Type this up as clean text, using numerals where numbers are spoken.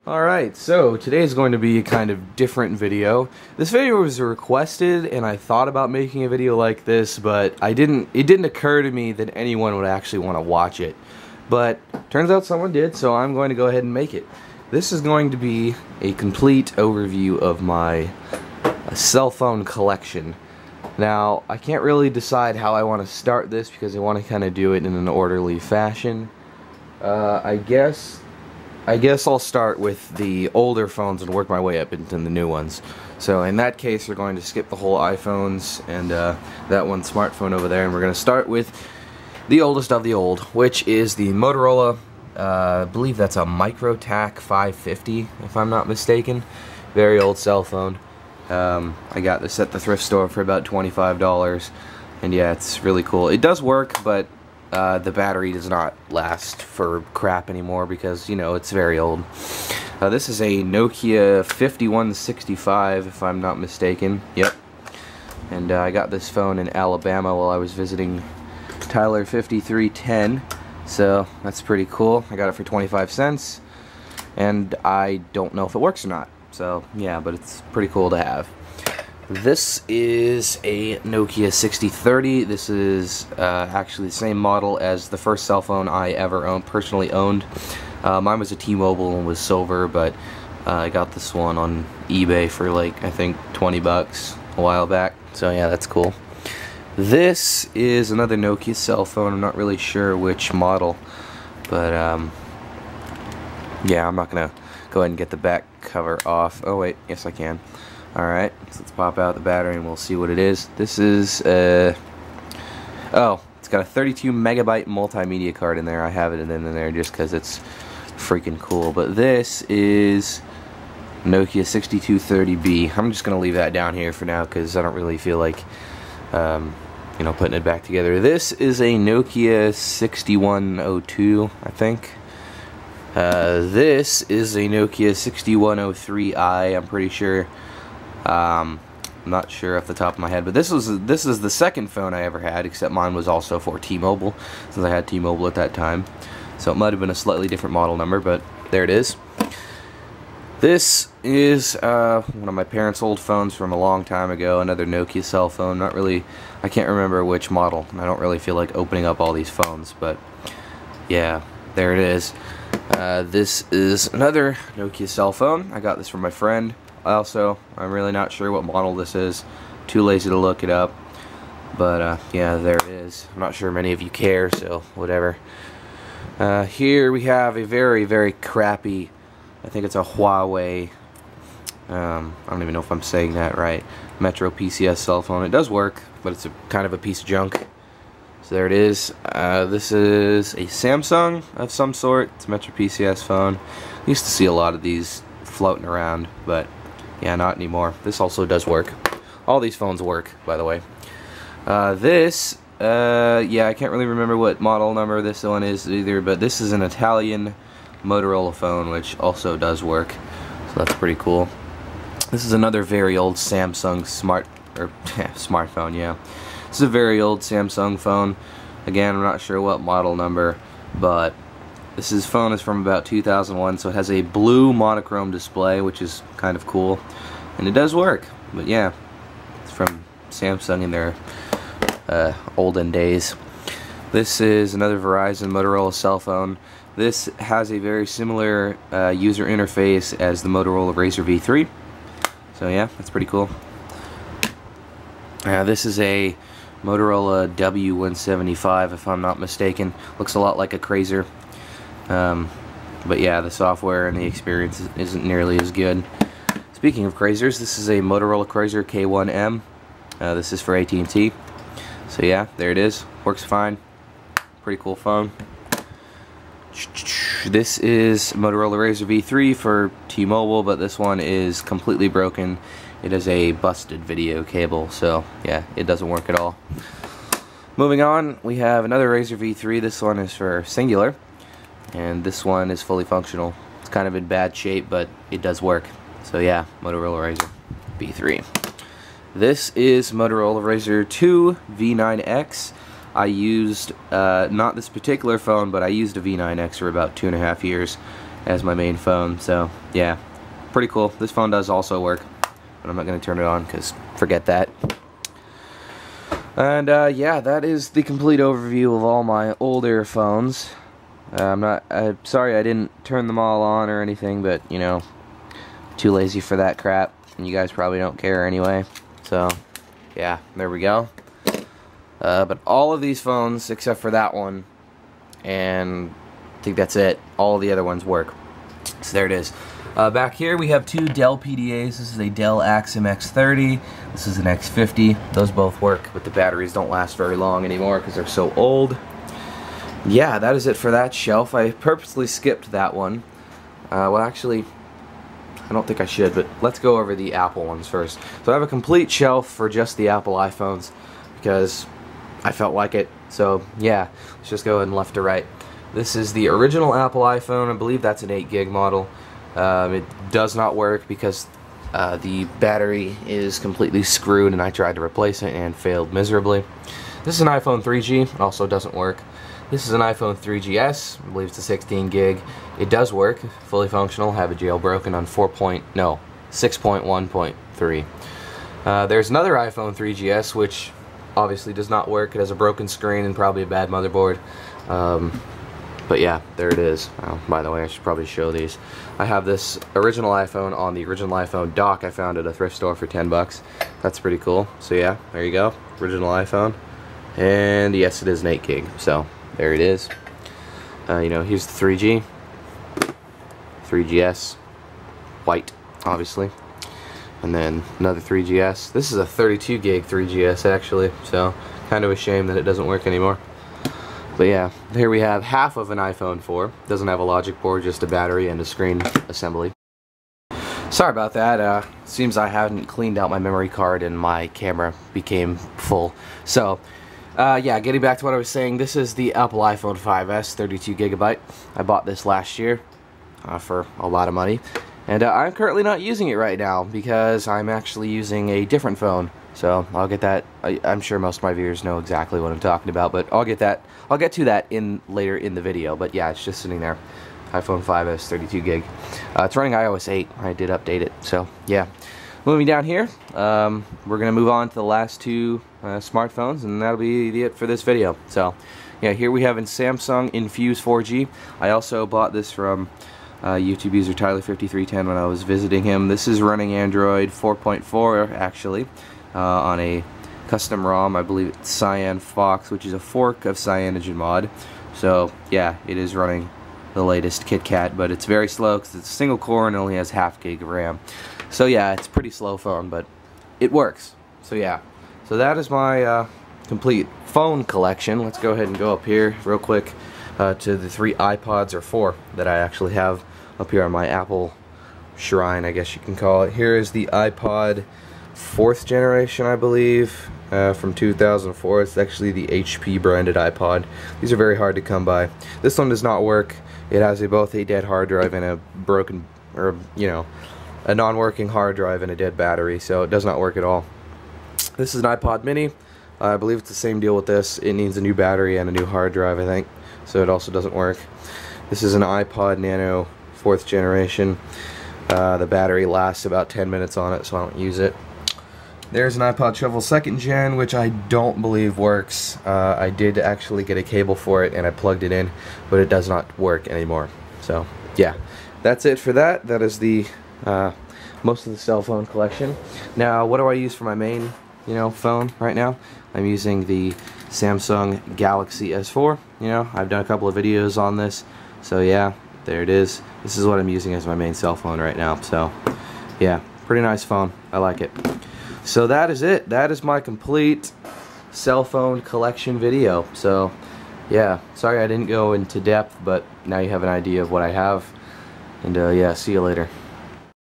Alright, so today is going to be a kind of different video. This video was requested and I thought about making a video like this, but it didn't occur to me that anyone would actually want to watch it. But turns out someone did, so I'm going to go ahead and make it. This is going to be a complete overview of my cell phone collection. Now, I can't really decide how I want to start this because I want to kind of do it in an orderly fashion. I guess I'll start with the older phones and work my way up into the new ones. So in that case, we're going to skip the whole iPhones and that one smartphone over there, and we're going to start with the oldest of the old, which is the Motorola, I believe that's a MicroTac 550, if I'm not mistaken. Very old cell phone. I got this at the thrift store for about $25, and yeah, it's really cool. It does work, but the battery does not last for crap anymore because, you know, it's very old. This is a Nokia 5165, if I'm not mistaken. Yep. And I got this phone in Alabama while I was visiting Tyler 5310, so that's pretty cool. I got it for 25 cents, and I don't know if it works or not. So, yeah, but it's pretty cool to have. This is a Nokia 6030. This is actually the same model as the first cell phone I ever personally owned. Mine was a T-Mobile and was silver, but I got this one on eBay for like, I think, 20 bucks a while back. So yeah, that's cool. This is another Nokia cell phone. I'm not really sure which model, but yeah, I'm not gonna go ahead and get the back cover off. Oh wait, yes I can. Alright, so let's pop out the battery and we'll see what it is. This is, oh, it's got a 32 megabyte multimedia card in there. I have it in there just because it's freaking cool. But this is Nokia 6230B. I'm just going to leave that down here for now because I don't really feel like, you know, putting it back together. This is a Nokia 6102, I think. This is a Nokia 6103i, I'm pretty sure. I'm not sure off the top of my head, but this is the second phone I ever had, except mine was also for T-Mobile, since I had T-Mobile at that time. So it might have been a slightly different model number, but there it is. This is one of my parents' old phones from a long time ago, another Nokia cell phone. I can't remember which model, and I don't really feel like opening up all these phones, but yeah, there it is. This is another Nokia cell phone. I got this from my friend. I'm really not sure what model this is. Too lazy to look it up. But yeah, there it is. I'm not sure many of you care, so whatever. Here we have a very, very crappy, I think it's a Huawei, I don't even know if I'm saying that right, Metro PCS cell phone. It does work, but it's kind of a piece of junk. So there it is. This is a Samsung of some sort. It's a Metro PCS phone. I used to see a lot of these floating around, but yeah, not anymore. This also does work. All these phones work, by the way. Yeah, I can't really remember what model number this one is either, but this is an Italian Motorola phone, which also does work. So that's pretty cool. This is another very old Samsung smartphone, yeah. This is a very old Samsung phone. Again, I'm not sure what model number, but this phone is from about 2001, so it has a blue monochrome display, which is kind of cool, and it does work. But yeah, it's from Samsung in their olden days. This is another Verizon Motorola cell phone. This has a very similar user interface as the Motorola Razr V3. So yeah, that's pretty cool. This is a Motorola W175, if I'm not mistaken. Looks a lot like a Razr. But yeah, the software and the experience isn't nearly as good. Speaking of Razrs, this is a Motorola Razr K1M. This is for AT&T. So yeah, there it is. Works fine. Pretty cool phone. This is Motorola Razr V3 for T-Mobile, but this one is completely broken. It is a busted video cable, so yeah, it doesn't work at all. Moving on, we have another Razr V3. This one is for Singular, and this one is fully functional. It's kind of in bad shape, but it does work. So yeah, Motorola Razr V3. This is Motorola Razr 2 V9X. I used, not this particular phone, but I used a V9X for about 2.5 years. as my main phone. So yeah, pretty cool. This phone does also work, but I'm not going to turn it on because forget that. And yeah, that is the complete overview of all my older phones. I'm sorry I didn't turn them all on or anything, but you know, too lazy for that crap, and you guys probably don't care anyway. So yeah, there we go. But all of these phones, except for that one, and I think that's it, all the other ones work. So there it is. Back here we have two Dell Pdas. This is a Dell Axim X30. This is an X50. Those both work, but the batteries don't last very long anymore because they're so old. Yeah, that is it for that shelf. I purposely skipped that one. Well, actually, I don't think I should, but let's go over the Apple ones first. So I have a complete shelf for just the Apple iPhones because I felt like it. So yeah, let's just go ahead and left to right. This is the original Apple iPhone. I believe that's an 8 gig model. It does not work because the battery is completely screwed, and I tried to replace it and failed miserably. This is an iPhone 3G. It also doesn't work. This is an iPhone 3GS. I believe it's a 16 gig. It does work, fully functional. Have it jailbroken on 6.1.3. There's another iPhone 3GS which obviously does not work. It has a broken screen and probably a bad motherboard. But yeah, there it is. Oh, by the way, I should probably show these. I have this original iPhone on the original iPhone dock I found at a thrift store for 10 bucks. That's pretty cool. So yeah, there you go. Original iPhone. And yes, it is an 8 gig. So there it is. You know, here's the 3G. 3GS. White, obviously. And then another 3GS. This is a 32 gig 3GS actually. So kind of a shame that it doesn't work anymore. But yeah, here we have half of an iPhone 4. Doesn't have a logic board, just a battery and a screen assembly. Sorry about that. Seems I hadn't cleaned out my memory card and my camera became full. So, yeah, getting back to what I was saying, this is the Apple iPhone 5S, 32 gigabyte. I bought this last year for a lot of money. And I'm currently not using it right now because I'm actually using a different phone. So I'll get that. I'm sure most of my viewers know exactly what I'm talking about, but I'll get to that later in the video. But yeah, it's just sitting there. iPhone 5S 32 gig. It's running iOS 8. I did update it. So yeah. Moving down here, we're gonna move on to the last two smartphones, and that'll be it for this video. So yeah, here we have a Samsung Infuse 4G. I also bought this from YouTube user Tyler5310 when I was visiting him. This is running Android 4.4 actually. On a custom ROM. I believe it's Cyan Fox, which is a fork of CyanogenMod. So yeah, it is running the latest KitKat, but it's very slow because it's a single core and only has half gig of RAM. So yeah, it's a pretty slow phone, but it works. So yeah, so that is my complete phone collection. Let's go ahead and go up here real quick to the 3 iPods, or 4, that I actually have up here on my Apple shrine, I guess you can call it. Here is the iPod 4th generation, I believe, from 2004. It's actually the HP branded iPod. These are very hard to come by. This one does not work. It has both a dead hard drive and a broken, or you know, a non-working hard drive and a dead battery, so it does not work at all. This is an Ipod Mini. I believe it's the same deal with this. It needs a new battery and a new hard drive, I think, so it also doesn't work. This is an iPod Nano 4th generation. The battery lasts about 10 minutes on it, so I don't use it. There's an iPod Shuffle 2nd gen, which I don't believe works. I did actually get a cable for it and I plugged it in, but it does not work anymore. So yeah, that's it for that. That is the most of the cell phone collection. Now, what do I use for my main, phone right now? I'm using the Samsung Galaxy S4. I've done a couple of videos on this, so yeah, there it is. This is what I'm using as my main cell phone right now. So yeah, pretty nice phone. I like it. So that is it. That is my complete cell phone collection video. So yeah, sorry I didn't go into depth, but now you have an idea of what I have. And yeah, see you later.